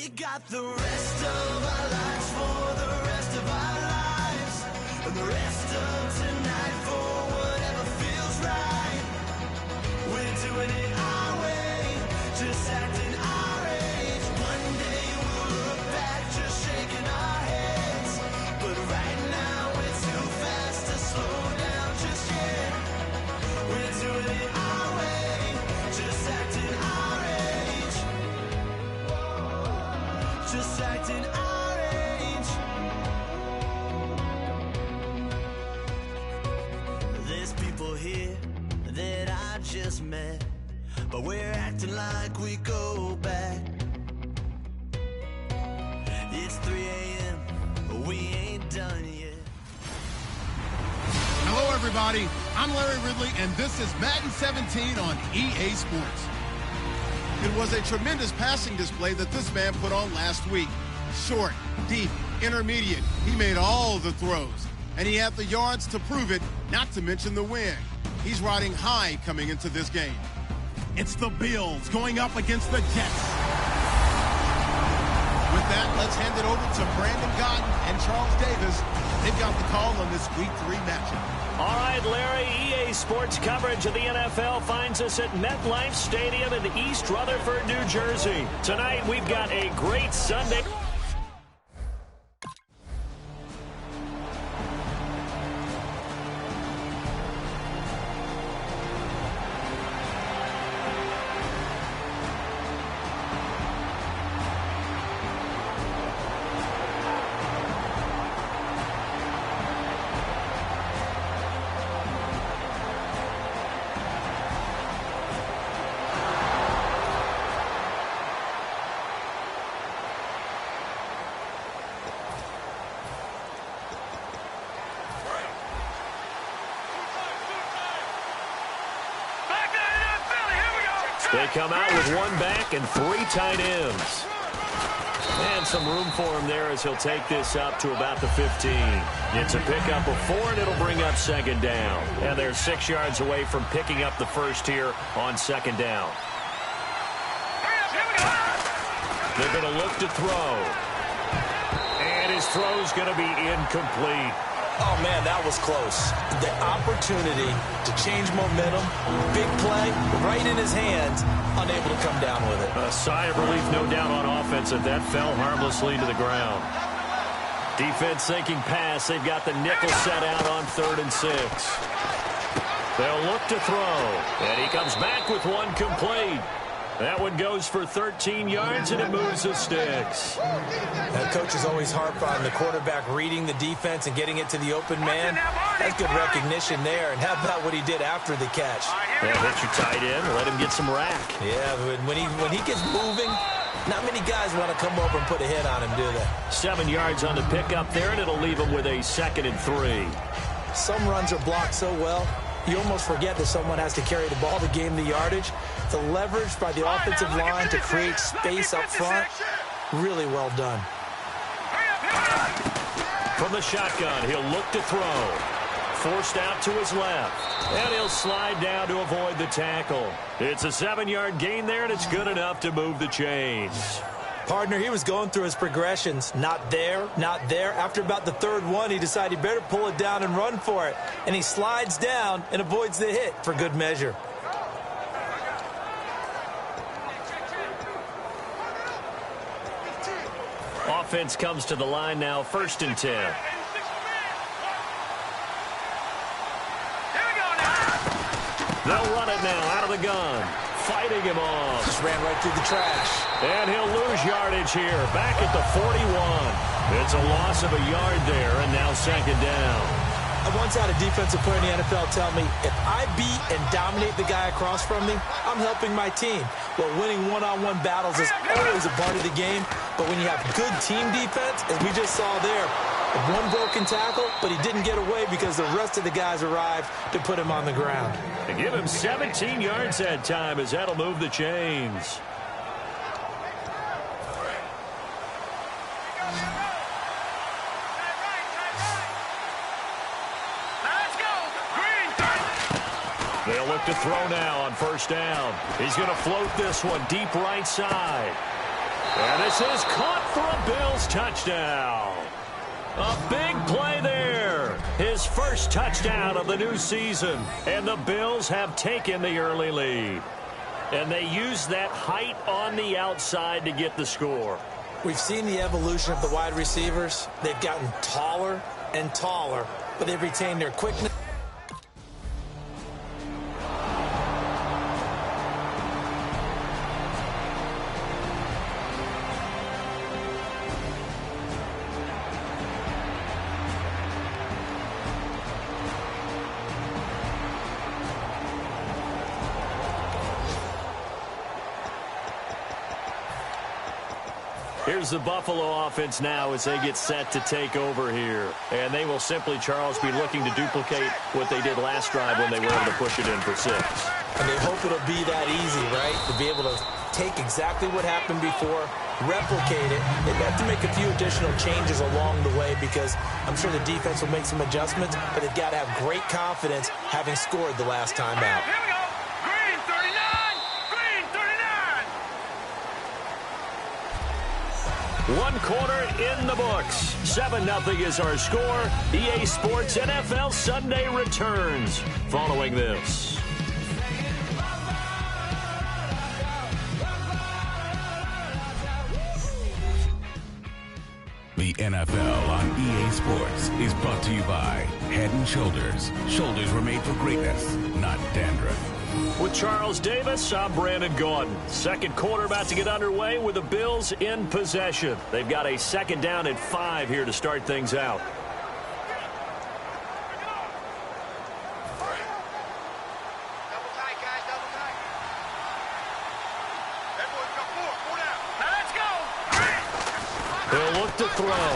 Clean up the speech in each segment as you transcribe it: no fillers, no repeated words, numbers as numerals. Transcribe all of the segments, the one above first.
We got the rest of our lives for the rest of our lives, and the rest of tonight for whatever feels right. We're doing it our way, just acting our age. One day we'll look back just shaking our heads, but right now we're too fast to slow down just yet. We're doing it our way, just acting our age. Just acting our age. There's people here that I just met, but we're acting like we go back. It's 3 a.m., but we ain't done yet. Hello, everybody. I'm Larry Ridley, and this is Madden 17 on EA Sports. It was a tremendous passing display that this man put on last week. Short, deep, intermediate. He made all the throws, and he had the yards to prove it, not to mention the win. He's riding high coming into this game. It's the Bills going up against the Jets. With that, let's hand it over to Brandon Gotton and Charles Davis. They've got the call on this Week 3 matchup. All right, Larry, EA Sports coverage of the NFL finds us at MetLife Stadium in East Rutherford, New Jersey. Tonight, we've got a great Sunday. They come out with one back and 3 tight ends. And some room for him there as he'll take this up to about the 15. It's a pickup of 4, and it'll bring up second down. And they're 6 yards away from picking up the first here on second down. They're going to look to throw. And his throw's going to be incomplete. Oh, man, that was close. The opportunity to change momentum, big play, right in his hands, unable to come down with it. A sigh of relief, no doubt, on offense, that that fell harmlessly to the ground. Defense thinking pass. They've got the nickel set out on 3rd and 6. They'll look to throw. And he comes back with one complete. That one goes for 13 yards, and it moves the sticks. That coach is always harp on the quarterback reading the defense and getting it to the open man. That's good recognition there. And how about what he did after the catch? Yeah, hit your tight end, let him get some rack. Yeah, when he gets moving, not many guys want to come over and put a hit on him, do they? 7 yards on the pickup there, and it'll leave him with a 2nd and 3. Some runs are blocked so well, you almost forget that someone has to carry the ball to gain the yardage. The leverage by the offensive line to create space up front, really well done. From the shotgun, he'll look to throw. Forced out to his left. And he'll slide down to avoid the tackle. It's a 7-yard gain there, and it's good enough to move the chains. Partner, he was going through his progressions. Not there, not there. After about the 3rd one, he decided he better pull it down and run for it. And he slides down and avoids the hit for good measure. Offense comes to the line now, 1st and 10. They'll run it now out of the gun. Fighting him off. Just ran right through the trash. And he'll lose yardage here. Back at the 41. It's a loss of a yard there, and now 2nd down. I once had a defensive player in the NFL tell me, if I beat and dominate the guy across from me, I'm helping my team. Well, winning one-on-one battles is always a part of the game, but when you have good team defense, as we just saw there, one broken tackle, but he didn't get away because the rest of the guys arrived to put him on the ground. They give him 17 yards that time, as that'll move the chains. They'll look to throw now on 1st down. He's going to float this one deep right side. And this is caught for a Bills touchdown. A big play there. His first touchdown of the new season. And the Bills have taken the early lead. And they use that height on the outside to get the score. We've seen the evolution of the wide receivers. They've gotten taller and taller, but they've retained their quickness. Here's the Buffalo offense now as they get set to take over here. And they will simply, Charles, be looking to duplicate what they did last drive when they were able to push it in for 6. And they hope it'll be that easy, right? To be able to take exactly what happened before, replicate it. They have to make a few additional changes along the way because I'm sure the defense will make some adjustments, but they've got to have great confidence having scored the last time out. Here we go. Green 39. Green 39. 1 quarter in the books. 7-0 is our score. EA Sports NFL Sunday returns following this. The NFL on EA Sports is brought to you by Head & Shoulders. Shoulders were made for greatness, not dandruff. With Charles Davis, I'm Brandon Gaudin. Second quarter about to get underway with the Bills in possession. They've got a second down and 5 here to start things out. Double tight, guys. Double tight. That boy's got 4. 4 down. Now let's go. He'll look to throw.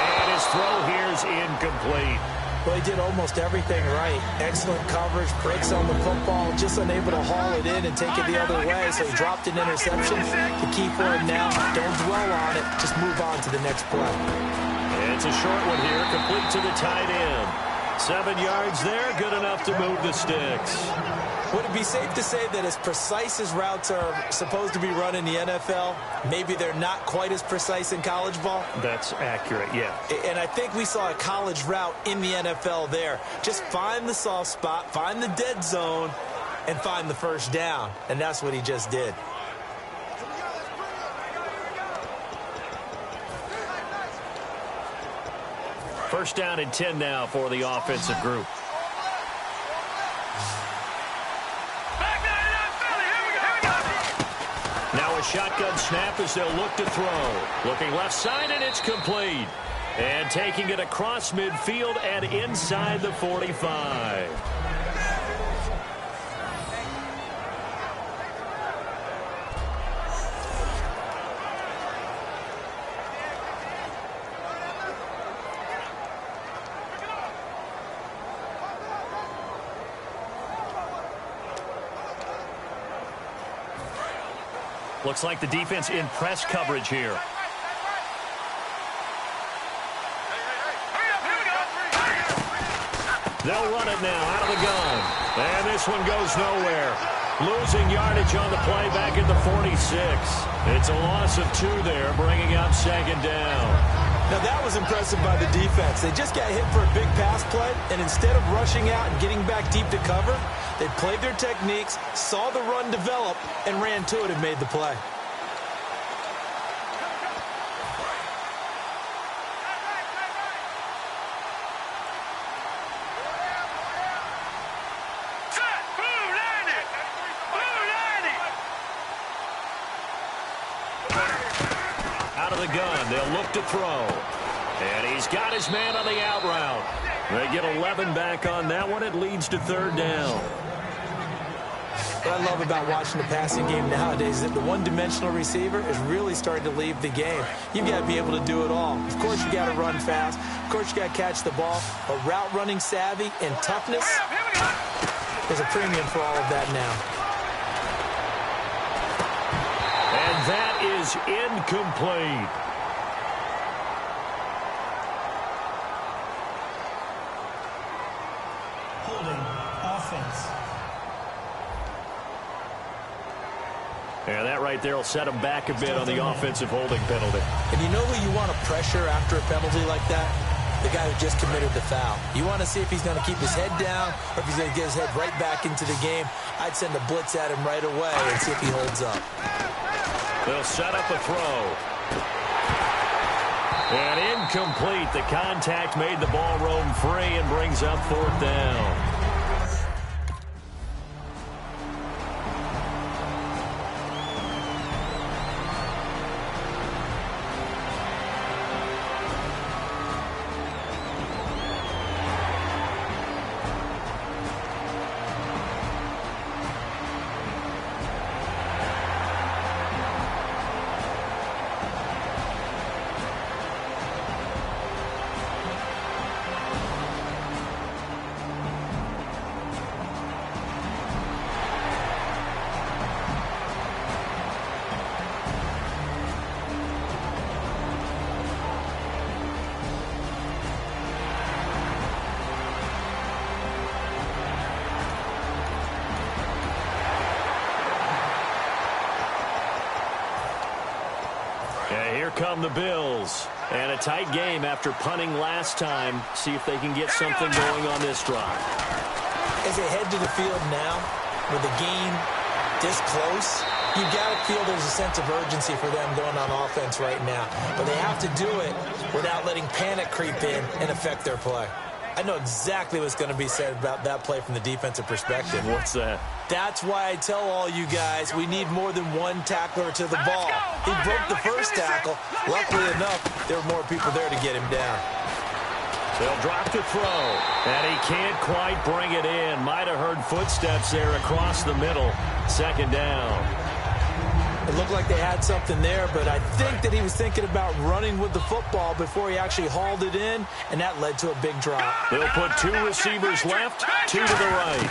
And his throw here is incomplete. Well, he did almost everything right. Excellent coverage, breaks on the football, just unable to haul it in and take it the other way, so he dropped an interception. The key for him now, don't dwell on it, just move on to the next play. It's a short one here, complete to the tight end. 7 yards there, good enough to move the sticks. Would it be safe to say that as precise as routes are supposed to be run in the NFL, maybe they're not quite as precise in college ball? That's accurate, yeah. And I think we saw a college route in the NFL there. Just find the soft spot, find the dead zone, and find the first down. And that's what he just did. First down and 10 now for the offensive group. Now a shotgun snap as they'll look to throw. Looking left side, and it's complete. And taking it across midfield and inside the 45. Looks like the defense in press coverage here. They'll run it now out of the gun. And this one goes nowhere. Losing yardage on the play back at the 46. It's a loss of 2 there, bringing up second down. Now that was impressive by the defense. They just got hit for a big pass play, and instead of rushing out and getting back deep to cover, they played their techniques, saw the run develop, and ran to it and made the play. Out of the gun, they'll look to throw. And he's got his man on the out route. They get 11 back on that one. It leads to third down. What I love about watching the passing game nowadays is that the one-dimensional receiver is really starting to leave the game. You've got to be able to do it all. Of course, you got to run fast. Of course, you got to catch the ball. But route running savvy and toughness, there's a premium for all of that now. And that is incomplete. Holding offense. And that right there will set him back a bit on the offensive holding penalty. And you know who you want to pressure after a penalty like that? The guy who just committed the foul. You want to see if he's going to keep his head down or if he's going to get his head right back into the game. I'd send a blitz at him right away and see if he holds up. They'll set up a throw. And incomplete. The contact made the ball roam free and brings up 4th down. Here come the Bills. And a tight game after punting last time. See if they can get something going on this drive. As they head to the field now, with the game this close, you've got to feel there's a sense of urgency for them going on offense right now. But they have to do it without letting panic creep in and affect their play. I know exactly what's going to be said about that play from the defensive perspective. What's that? That's why I tell all you guys we need more than one tackler to the ball. He broke the first tackle. Luckily enough, there were more people there to get him down. They'll drop to throw. And he can't quite bring it in. Might have heard footsteps there across the middle. 2nd down. It looked like they had something there, but I think that he was thinking about running with the football before he actually hauled it in, and that led to a big drop. They'll put 2 receivers left, 2 to the right.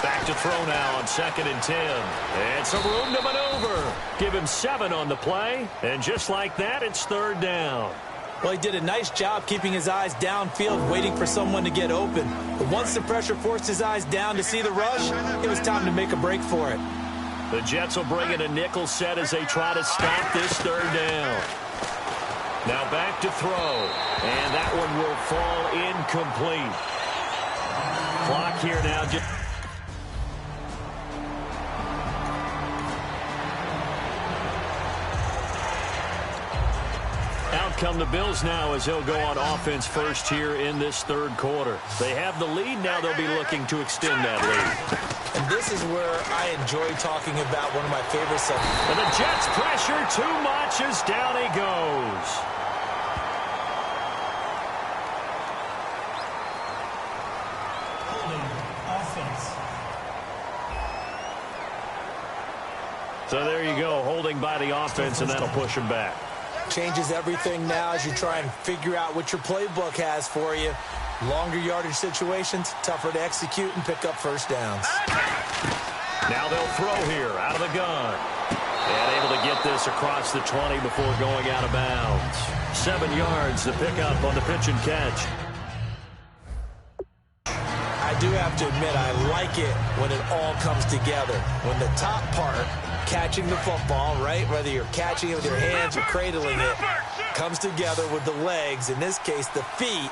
Back to throw now on 2nd and 10. And some room to maneuver. Give him 7 on the play, and just like that, it's 3rd down. Well, he did a nice job keeping his eyes downfield, waiting for someone to get open. But once the pressure forced his eyes down to see the rush, it was time to make a break for it. The Jets will bring in a nickel set as they try to stop this 3rd down. Now back to throw. And that one will fall incomplete. Clock here now. Out come the Bills now as they'll go on offense first here in this 3rd quarter. They have the lead. Now they'll be looking to extend that lead. And this is where I enjoy talking about one of my favorite subjects. And the Jets pressure too much as down he goes. Holding offense. So there you go, holding by the offense, and that'll push him back. Changes everything now as you try and figure out what your playbook has for you. Longer yardage situations, tougher to execute and pick up first downs. Now they'll throw here out of the gun. And able to get this across the 20 before going out of bounds. 7 yards to pick up on the pitch and catch. I do have to admit, I like it when it all comes together. When the top part, catching the football, right, whether you're catching it with your hands or cradling it, comes together with the legs, in this case the feet,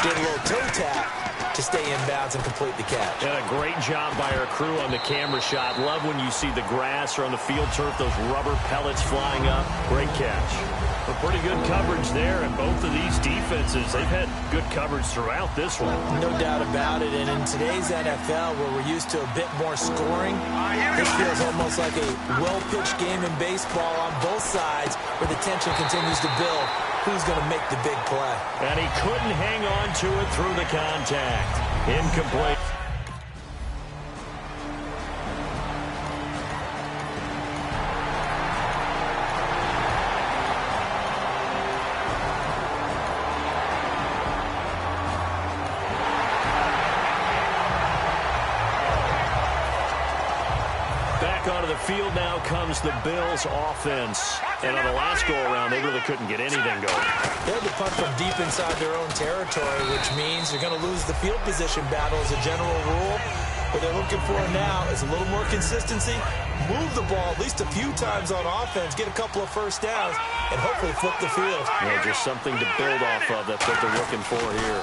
did a little toe tap to stay in bounds and complete the catch. And a great job by our crew on the camera shot. Love when you see the grass or on the field turf, those rubber pellets flying up. Great catch. But pretty good coverage there, and both of these defenses, they've had good coverage throughout this one. No doubt about it, and in today's NFL, where we're used to a bit more scoring, this feels almost like a well-pitched game in baseball on both sides, where the tension continues to build. Who's going to make the big play? And he couldn't hang on to it through the contact. Incomplete. Onto the field now comes the Bills offense. And on the last go-around, they really couldn't get anything going. They had to punt from deep inside their own territory, which means you're going to lose the field position battle as a general rule. What they're looking for now is a little more consistency, move the ball at least a few times on offense, get a couple of first downs, and hopefully flip the field. Yeah, just something to build off of. That's what they're looking for here.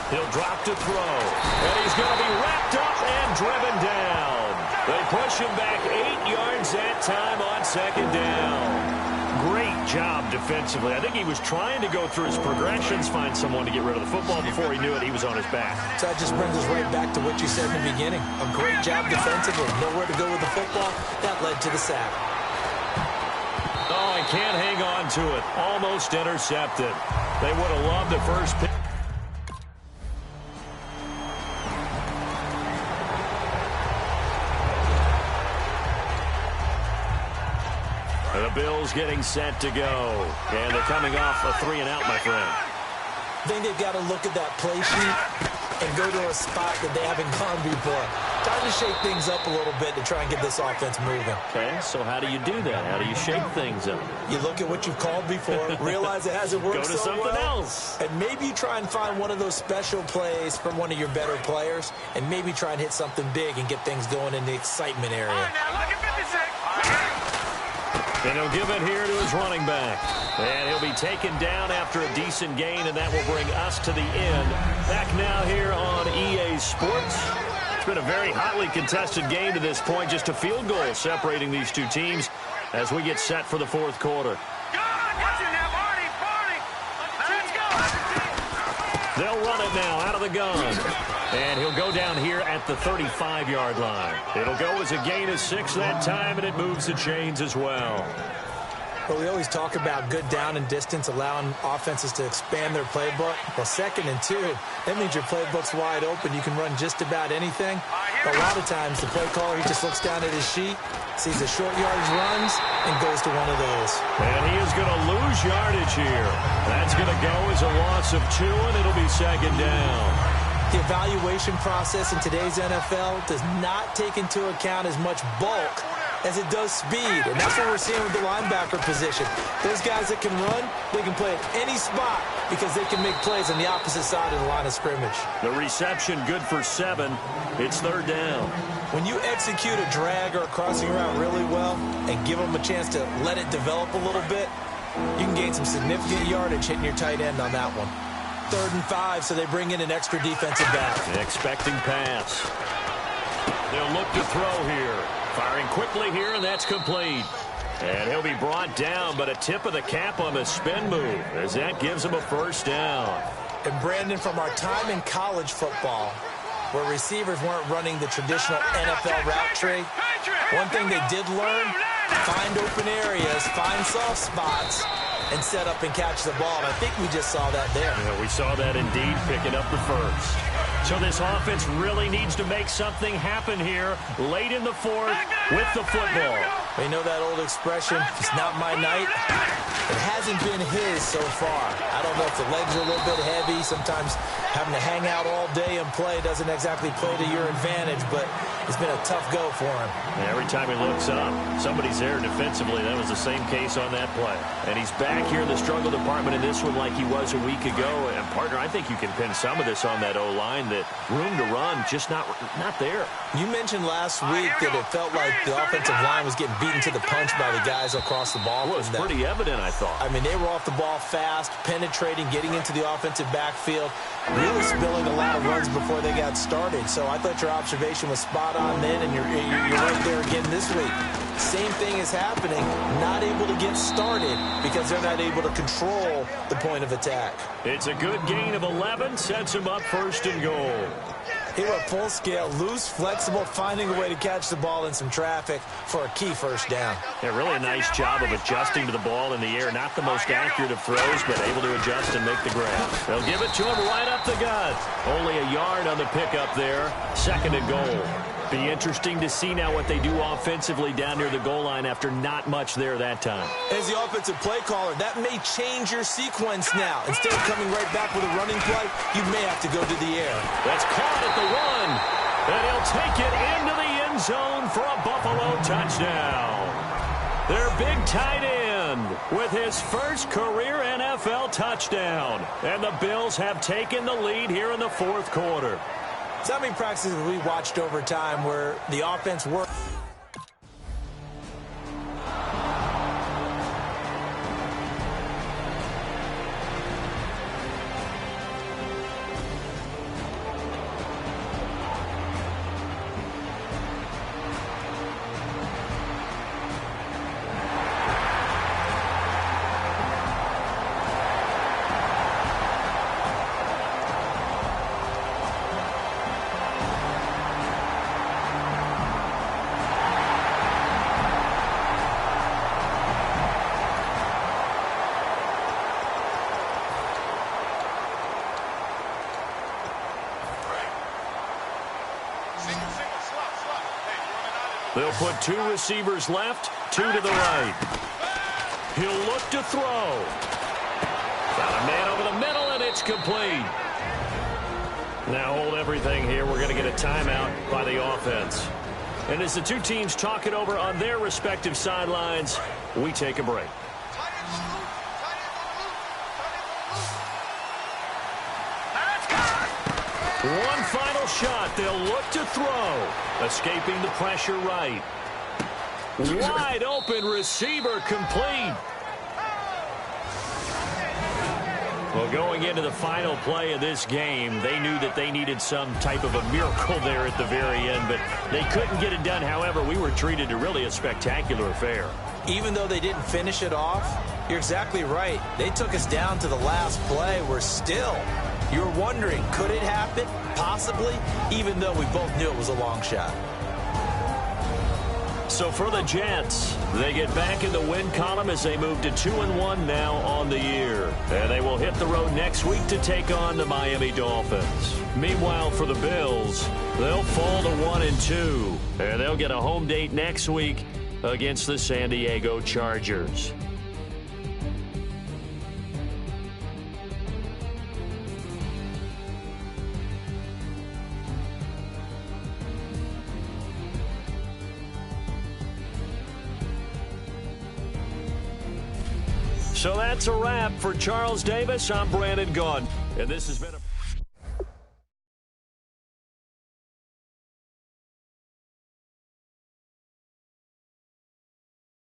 He'll drop to throw, and he's going to be wrapped up and driven down. They push him back 8 yards that time on second down. Great job defensively. I think he was trying to go through his progressions, find someone to get rid of the football. Before he knew it, he was on his back. So that just brings us right back to what you said in the beginning. A great job defensively. Nowhere to go with the football. That led to the sack. Oh, he can't hang on to it. Almost intercepted. They would have loved the first pick. The Bills getting set to go. And they're coming off a 3-and-out, my friend. I think they've got to look at that play sheet and go to a spot that they haven't gone before. Time to shake things up a little bit to try and get this offense moving. Okay, so how do you do that? How do you shake things up? You look at what you've called before, realize it hasn't worked Go to so something well, else. and maybe you try and find one of those special plays from one of your better players, and maybe try and hit something big and get things going in the excitement area. And he'll give it here to his running back. And he'll be taken down after a decent gain, and that will bring us to the end. Back now here on EA Sports. It's been a very hotly contested game to this point. Just a field goal separating these two teams as we get set for the fourth quarter. They'll run it now out of the gun. And he'll go down here at the 35-yard line. It'll go as a gain of 6 that time, and it moves the chains as well. Well, we always talk about good down and distance, allowing offenses to expand their playbook. Well, 2nd and 2, that means your playbook's wide open. You can run just about anything. But a lot of times, the play caller, he just looks down at his sheet, sees the short yardage runs, and goes to one of those. And he is going to lose yardage here. That's going to go as a loss of 2, and it'll be second down. The evaluation process in today's NFL does not take into account as much bulk as it does speed, and that's what we're seeing with the linebacker position. Those guys that can run, they can play at any spot because they can make plays on the opposite side of the line of scrimmage. The reception good for 7. It's third down. When you execute a drag or a crossing route really well and give them a chance to let it develop a little bit, you can gain some significant yardage hitting your tight end on that one. 3rd and 5, so they bring in an extra defensive back. Expecting pass. They'll look to throw here. Firing quickly here, and that's complete. And he'll be brought down, but a tip of the cap on the spin move as that gives him a first down. And Brandon, from our time in college football, where receivers weren't running the traditional NFL route tree, one thing they did learn, find open areas, find soft spots, and set up and catch the ball. And I think we just saw that there. Yeah, we saw that indeed, picking up the first. So this offense really needs to make something happen here late in the fourth with the football. You know that old expression, it's not my night? It hasn't been his so far. I don't know if the legs are a little bit heavy. Sometimes having to hang out all day and play doesn't exactly play to your advantage, but it's been a tough go for him. Yeah, every time he looks up, somebody's there defensively. That was the same case on that play. And he's back here in the struggle department in this one like he was a week ago. And, partner, I think you can pin some of this on that O-line, that room to run just not there. You mentioned last week that it felt like the offensive line was getting beaten to the punch by the guys across the ball. Well, it was pretty evident, I thought. I mean, they were off the ball fast, penetrating, getting into the offensive backfield, really spilling a lot of runs before they got started. So I thought your observation was spot on then, and you're right there again this week. Same thing is happening, not able to get started because they're not able to control the point of attack. It's a good gain of 11, sets him up first and goal. He went full scale, loose, flexible, finding a way to catch the ball in some traffic for a key first down. Yeah, really a nice job of adjusting to the ball in the air. Not the most accurate of throws, but able to adjust and make the grab. They'll give it to him right up the gut. Only a yard on the pickup there. 2nd and goal. Be interesting to see now what they do offensively down near the goal line after not much there that time. As the offensive play caller, that may change your sequence now. Instead of coming right back with a running play, you may have to go to the air. That's caught at the 1. And he'll take it into the end zone for a Buffalo touchdown. Their big tight end with his first career NFL touchdown. And the Bills have taken the lead here in the fourth quarter. So how many practices have we watched over time where the offense worked? They'll put 2 receivers left, 2 to the right. He'll look to throw. Got a man over the middle, and it's complete. Now hold everything here. We're going to get a timeout by the offense. And as the two teams talk it over on their respective sidelines, we take a break. One final shot. They'll look to throw. Escaping the pressure right. Wide open receiver complete. Well, going into the final play of this game, they knew that they needed some type of a miracle there at the very end, but they couldn't get it done. However, we were treated to really a spectacular affair. Even though they didn't finish it off, you're exactly right. They took us down to the last play. We're still, you're wondering, could it happen? Possibly, even though we both knew it was a long shot. So for the Jets, they get back in the win column as they move to 2-1 now on the year. And they will hit the road next week to take on the Miami Dolphins. Meanwhile, for the Bills, they'll fall to 1-2. And they'll get a home date next week against the San Diego Chargers. So that's a wrap for Charles Davis. I'm Brandon Gaudin, and this has been a